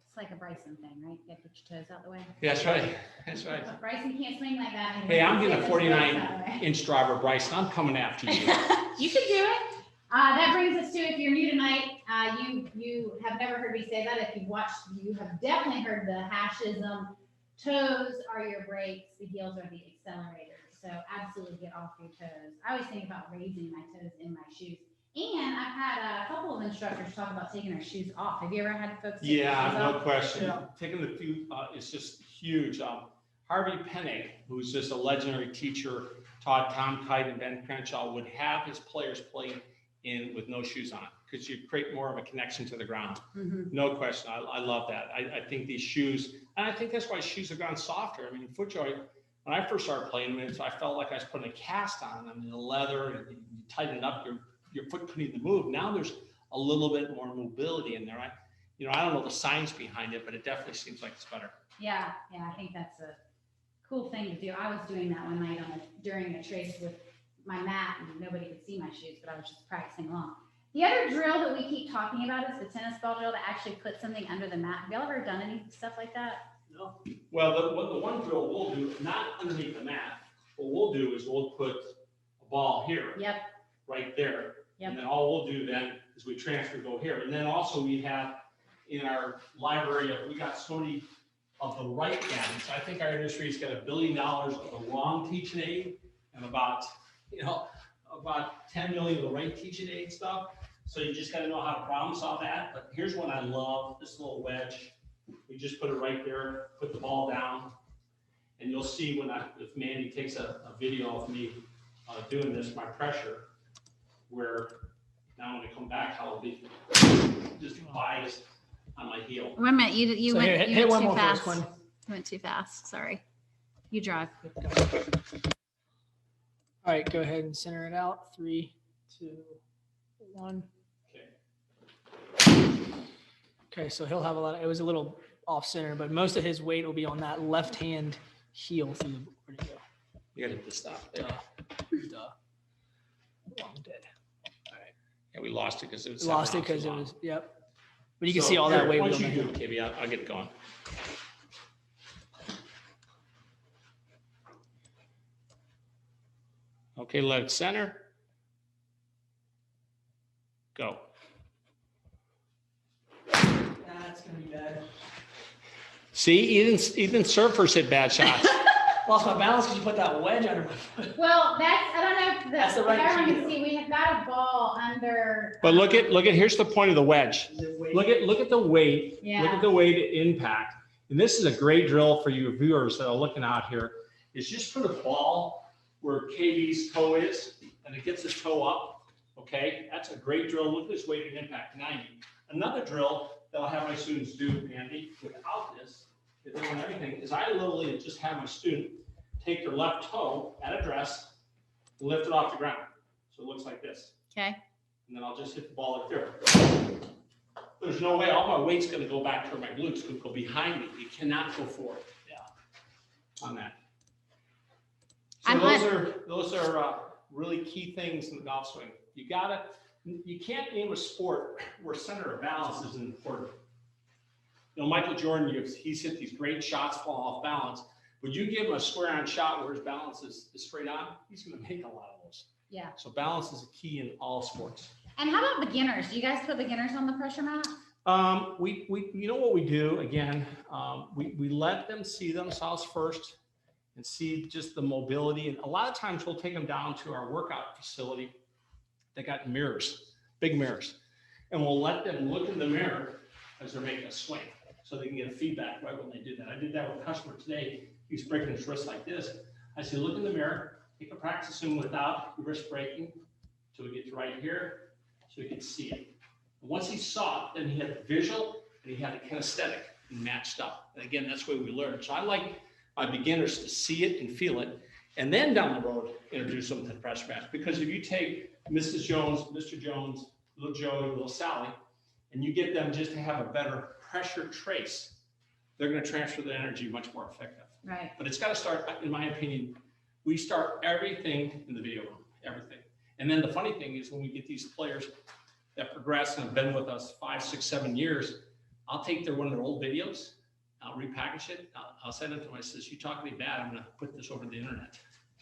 It's like a Bryson thing, right? You gotta put your toes out the way. Yeah, that's right. That's right. But Bryson can't swing like that. Hey, I'm getting a His toes out the 49-inch driver, Bryson. I'm coming after you. You can do it. That brings us to, if you're new tonight, you have never heard me say that. If you've watched, you have definitely heard the hashism. Toes are your brakes, the heels are the accelerators. So absolutely get off your toes. I always think about raising my toes in my shoes. And I've had a couple of instructors talk about taking their shoes off. Have you ever had folks take their shoes No off? question. Yeah. Taking the few is just huge. Harvey Pennick, who's just a legendary teacher, taught Tom Kite and Ben Crenshaw, would have his players play in with no shoes on, because you create more of a connection to the ground. No question. I love that. I think these shoes, and I think that's why shoes have gone softer. I mean, FootJoy, when I first started playing with it, I felt like I was putting a cast on. I mean, the leather, and you tighten it up, your foot couldn't even move. Now there's a little bit more mobility in there. I don't know the science behind it, but it definitely seems like it's better. Yeah, I think that's a cool thing to do. I was doing that one night during a trace with my mat, and nobody could see my shoes, but I was just practicing along. The other drill that we keep talking about is the tennis ball drill, to actually put something under the mat. Have y'all ever done any stuff like that? No. Well, the one drill we'll do, not underneath the mat, what we'll do is we'll put a ball here. Yep. Right there. Yep. And then all we'll do then is we transfer, go here. And then also we have in our library, we got so many of the right guidance. I think our industry's got $1 billion of the wrong teaching aid and about 10 million of the right teaching aid stuff. So you just got to know how to problem solve that. But here's what I love, this little wedge. We just put it right there, put the ball down, and you'll see if Mandy takes a video of me doing this, my pressure, where now when I come back, I'll be just biased on my heel. Wait a minute, you So went, here, you hit went one too more fast. first, Quinn. You went too fast. Sorry. You drive. All right, go ahead and center it out. 3, 2, 1. Okay. Okay, so he'll have it was a little off center, but most of his weight will be on that left hand heel through the, where'd it go? You gotta hit the stop there. Duh. Long dead. Yeah, we lost it because it was. Lost it because it was, yep. But you can see all that weight. Once on you the do heel. it, KB, I'll get it going. Okay, let it center. Go. That's gonna be bad. See, even surfers hit bad shots. Lost my balance because you put that wedge under my foot. Well, I don't know That's the if right everyone key, can though. see, we have got a ball under. But look at, here's the point of the wedge. Look at the weight. Yeah. Look at the weight impact. And this is a great drill for you viewers that are looking out here, is just put a ball where KB's toe is, and it gets his toe up, okay? That's a great drill. Look at this weight and impact, 90. Another drill that I'll have my students do, Andy, without this, if they want everything, is I literally just have my student take their left toe at a dress, lift it off the ground. So it looks like this. Okay. And then I'll just hit the ball like there. There's no way, all my weight's gonna go back to where my glutes could go behind me. You cannot go forward. Yeah. On that. So those are really key things in the golf swing. You can't name a sport where center of balance isn't important. You know, Michael Jordan, he's hit these great shots falling off balance. Would you give him a square on shot where his balance is straight on? He's gonna make a lot of those. Yeah. So balance is a key in all sports. And how about beginners? Do you guys put beginners on the pressure mat? We you know what we do again, we let them see themselves first and see just the mobility. And a lot of times we'll take them down to our workout facility. They got mirrors, big mirrors, and we'll let them look in the mirror as they're making a swing, so they can get feedback right when they do that. I did that with a customer today. He's breaking his wrist like this. I said, look in the mirror, take a practice swing without your wrist breaking till we get to right here, so he could see it. And once he saw it, then he had the visual and he had the kinesthetic matched up. And again, that's where we learn. So I like my beginners to see it and feel it, and then down the road, introduce them to the pressure mat. Because if you take Mrs. Jones, Mr. Jones, little Joey, little Sally, and you get them just to have a better pressure trace, they're going to transfer the energy much more effective. Right. But it's got to start, in my opinion, we start everything in the video room, everything. And then the funny thing is when we get these players that progress and have been with us 5, 6, 7 years, I'll take one of their old videos, I'll repackage it, I'll send it to them. I says, you talk to me bad, I'm going to put this over the internet.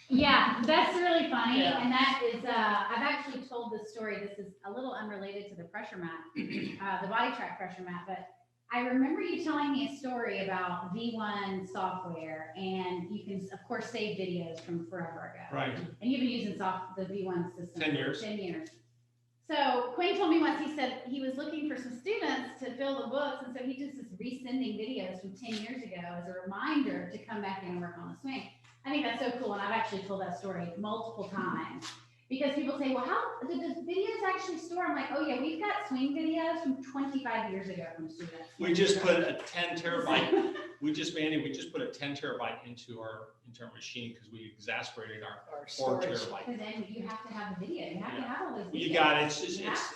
Yeah, that's really funny. Yeah. And that is, I've actually told this story. This is a little unrelated to the pressure mat, the body track pressure mat, but I remember you telling me a story about V1 software, and you can, of course, save videos from forever ago. Right. And you've been using the V1 system 10 years. 10 years. So Quinn told me once, he said he was looking for some students to fill the books, and so he just is resending videos from 10 years ago as a reminder to come back in and work on the swing. I think that's so cool, and I've actually told that story multiple times. Because people say, well, how did the videos actually store? I'm like, oh yeah, we've got swing videos from 25 years ago from students. We just put a 10 terabyte, Mandy, we just put a 10 terabyte into our machine because we exasperated our 4 terabyte. Because then you have to have the video. You have to have all those videos. You got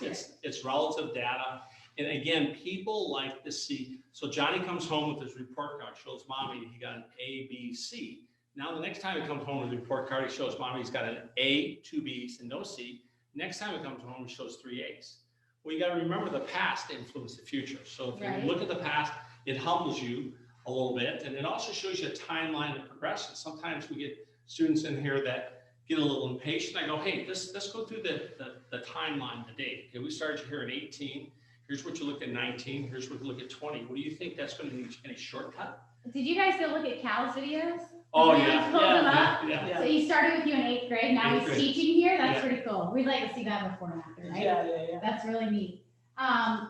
it. It's relative data. And again, people like to see, so Johnny comes home with his report card, shows mommy he got an A, B, C. Now, the next time he comes home with a report card, he shows mommy he's got an A, 2 B's, and no C. Next time he comes home, he shows 3 A's. Well, you got to remember the past influences the future. So if you look at the past, it humbles you a little bit, and it also shows you a timeline of progression. Sometimes we get students in here that get a little impatient. I go, hey, let's go through the timeline, the date. Okay, we started you here at 18. Here's what you look at 19. Here's what you look at 20. What do you think that's going to need? Any shortcut? Did you guys go look at Cal's videos? Oh, Did yeah. you pull them up? Yeah. So he started with you in 8th grade. Now 8th he's grade. teaching here. That's Yeah. pretty cool. We'd like to see that before and after, right? Yeah. That's really neat.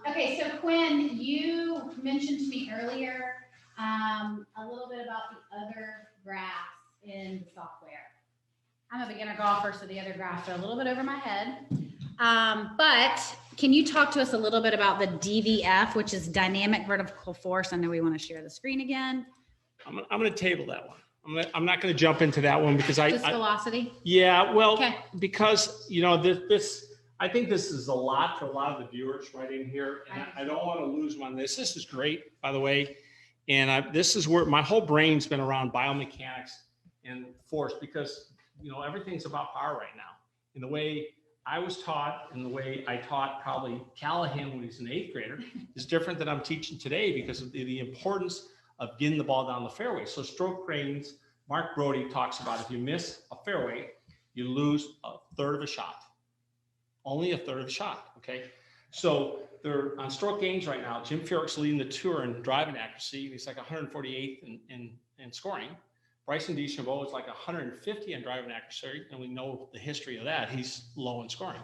Okay, so Quinn, you mentioned to me earlier a little bit about the other graphs in the software. I'm a beginner golfer, so the other graphs are a little bit over my head. But can you talk to us a little bit about the DVF, which is dynamic vertical force? I know we want to share the screen again. I'm going to table that one. I'm not going to jump into that one because Just velocity? yeah, well, Okay. because, you know, this, I think this is a lot for a lot of the viewers right in here. And I don't want to lose them on this. This is great, by the way. And this is where my whole brain's been around biomechanics and force because, you know, everything's about power right now. And the way I was taught and the way I taught probably Callahan when he's an 8th grader is different than I'm teaching today because of the importance of getting the ball down the fairway. So stroke ratings, Mark Brody talks about if you miss a fairway, you lose a third of a shot. Only a third of a shot, okay? So they're on stroke games right now. Jim Furyk's leading the tour in driving accuracy. He's like 148th in scoring. Bryson DeChambeau is like 150 in driving accuracy, and we know the history of that. He's low in scoring.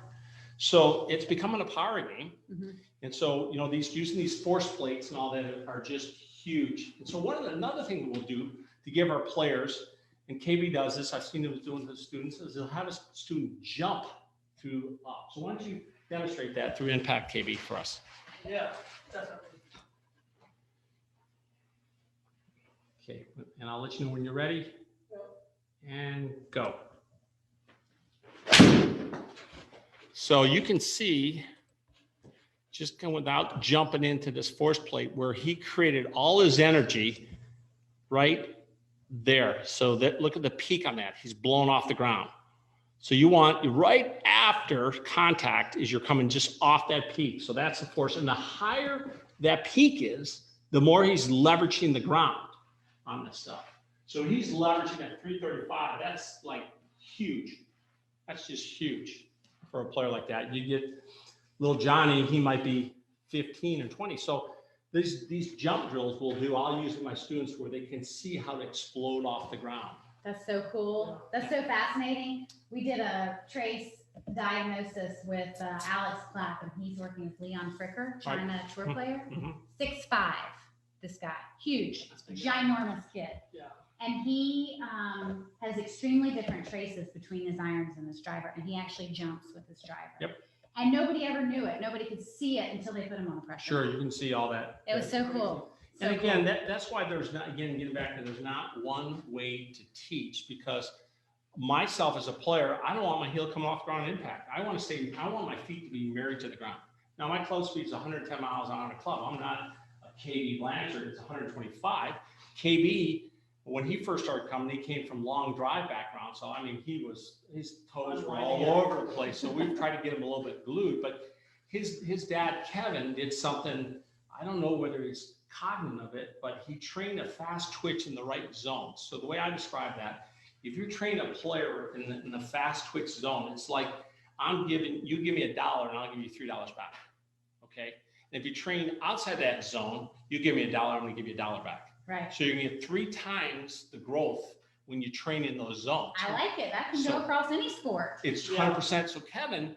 So it's becoming a power game. Mm-hmm. And so, you know, using these force plates and all that are just huge. And so another thing that we'll do to give our players, and KB does this, I've seen him doing to the students, is they'll have a student jump through up. So why don't you demonstrate that through Impact, KB, for us? Yeah, definitely. Okay, and I'll let you know when you're ready. And go. So you can see, just without jumping into this force plate, where he created all his energy right there. So that, look at the peak on that. He's blown off the ground. So you want, right after contact is you're coming just off that peak. So that's the force. And the higher that peak is, the more he's leveraging the ground on this stuff. So he's leveraging at 335. That's like huge. That's just huge for a player like that. You get little Johnny, he might be 15 or 20. So these jump drills we'll do, I'll use with my students where they can see how to explode off the ground. That's so cool. That's so fascinating. We did a trace diagnosis with Alex Clapp, and he's working with Leon Fricker, China tour player. 6'5", this guy, huge, ginormous kid. Yeah. And he has extremely different traces between his irons and his driver, and he actually jumps with his driver. Yep. And nobody ever knew it. Nobody could see it until they put him on pressure. Sure, you can see all that. It was so cool. So And again, cool. that's why there's not, again, getting back to, there's not one way to teach, because myself as a player, I don't want my heel coming off the ground impact. I want my feet to be married to the ground. Now my club speed is 110 miles an hour on a club. I'm not a KB Blanchard, it's 125. KB, when he first started coming, he came from long drive background. So, I mean, his toes were all over the place. So we've tried to get him a little bit glued, but his dad, Kevin, did something, I don't know whether he's cognizant of it, but he trained a fast twitch in the right zone. So the way I describe that, if you train a player in the fast twitch zone, it's like you give me $1 and I'll give you $3 back. Okay. If you train outside that zone, you give me $1, I'm going to give you $1 back. Right. So you're going to get 3 times the growth when you train in those zones. I like it. That can So- go across any sport. It's 100%. So Kevin,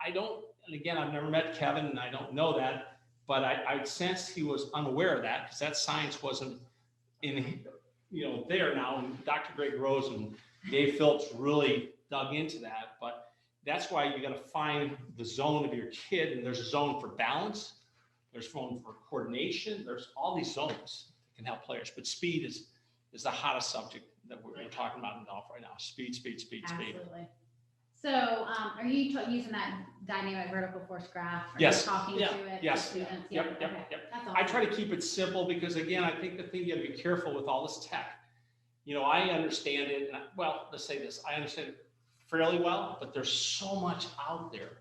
I don't, and again, I've never met Kevin and I don't know that, but I sensed he was unaware of that because that science wasn't in, there now. And Dr. Greg Rose and Dave Phillips really dug into that. But that's why you got to find the zone of your kid. And there's a zone for balance. There's one for coordination. There's all these zones that can help players. But speed is the hottest subject that we're talking about in golf right now. Speed. Absolutely. So, are you using that dynamic vertical force graph? Are Yes. you talking Yeah. to it? to Yes. students? Yep. Okay. That's awesome. I try to keep it simple because again, I think the thing you gotta be careful with all this tech. I understand it, and let's say this, I understand it fairly well, but there's so much out there.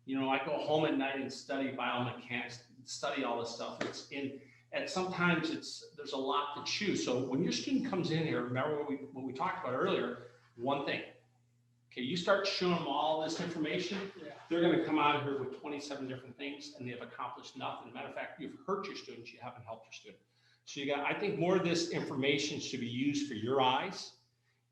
I go home at night and study biomechanics, study all this stuff. And sometimes there's a lot to choose. So when your student comes in here, remember what we talked about earlier, one thing. Okay, you start showing them all this information, they're going to come out of here with 27 different things and they've accomplished nothing. Matter of fact, you've hurt your students, you haven't helped your student. So I think more of this information should be used for your eyes,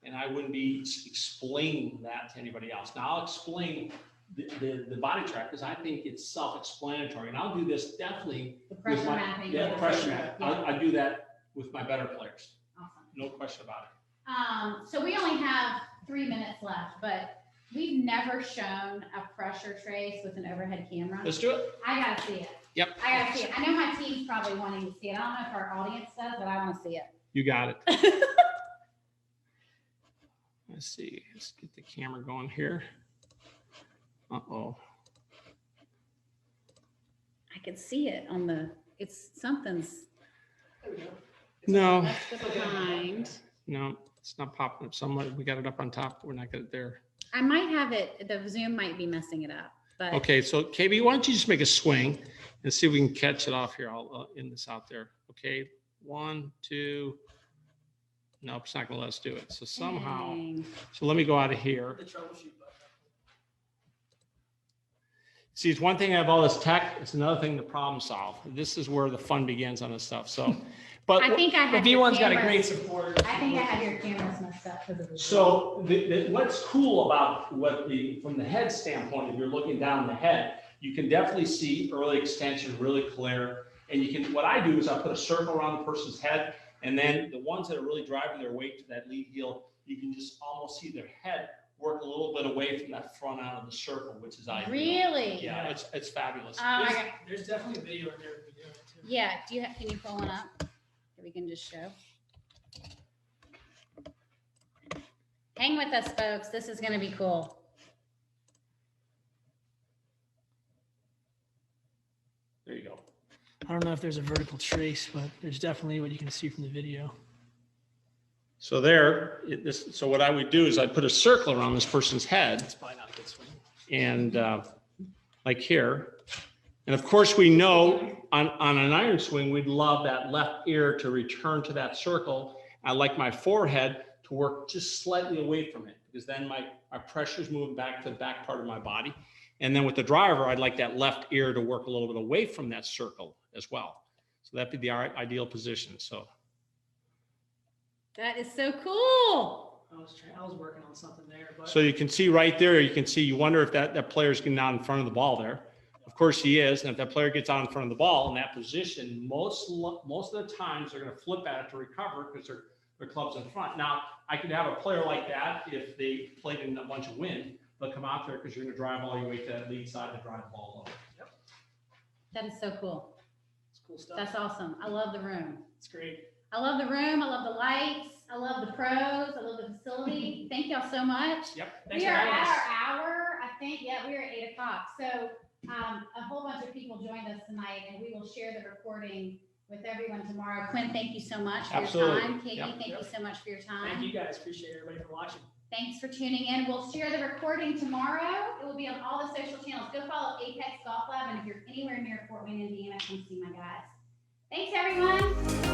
and I wouldn't be explaining that to anybody else. Now I'll explain the body track because I think it's self-explanatory, and I'll do this definitely The pressure with my mapping. pressure map. Yeah. I do that with my better players, Awesome. no question about it. So we only have 3 minutes left, but we've never shown a pressure trace with an overhead camera. Let's do it. I gotta see it. Yep. I gotta see it. I know my team's probably wanting to see it. I don't know if our audience does, but I want to see it. You got it. Let's see. Let's get the camera going here. Uh-oh. I can see it on something's. There we go. No, That's the behind. no, it's not popping up. Somewhere we got it up on top. But we're not good there. I might have it. The Zoom might be messing it up, but. Okay, so KB, why don't you just make a swing and see if we can catch it off here. I'll end this out there. Okay, 1, 2. Nope, it's not gonna let us do it. So somehow, Dang. so let me go out of here. The troubleshoot button. See, it's one thing I have all this tech, it's another thing to problem solve. This is where the fun begins on this stuff, so. But I think I The had your V1's got a cameras- great support. I think I had your cameras messed up because of the. so what's cool about from the head standpoint, if you're looking down the head, you can definitely see early extension really clear. And what I do is I put a circle around the person's head, and then the ones that are really driving their weight to that lead heel, you can just almost see their head work a little bit away from that front end of the circle, which is ideal. Really? Yeah, it's fabulous. Oh my There's, God. there's definitely a video in there of me doing it too. Yeah, can you pull one up that we can just show? Hang with us, folks. This is gonna be cool. There you go. I don't know if there's a vertical trace, but there's definitely what you can see from the video. So so what I would do is I'd put a circle around this person's head, It's probably not a good swing. and like here. And of course, we know on an iron swing, we'd love that left ear to return to that circle. I like my forehead to work just slightly away from it, because then my pressure's moving back to the back part of my body. And then with the driver, I'd like that left ear to work a little bit away from that circle as well. So that'd be the ideal position. So That is so cool. I was working on something there, but. So you can see right there, you wonder if that player's getting out in front of the ball there. Of course he is. And if that player gets out in front of the ball in that position, most of the times they're going to flip at it to recover because their club's in front. Now, I could have a player like that if they played in a bunch of wind. They'll come out there because you're going to drive all your way to that lead side to drive the ball over. That is so cool. It's cool stuff. That's awesome. I love the room. It's great. I love the room. I love the lights. I love the pros. I love the facility. Thank y'all so much. Yep. Thanks We for are having at us. our hour, I think. Yeah, we are at 8 o'clock. So a whole bunch of people joined us tonight, and we will share the recording with everyone tomorrow. Quinn, thank you so much for Absolutely. your time. KB, Yep. thank you so much for your time. Thank you guys. Appreciate everybody for watching. Thanks for tuning in. We'll share the recording tomorrow. It will be on all the social channels. Go follow Apex Golf Lab, and if you're anywhere near Fort Wayne, Indiana, come see my guys. Thanks, everyone.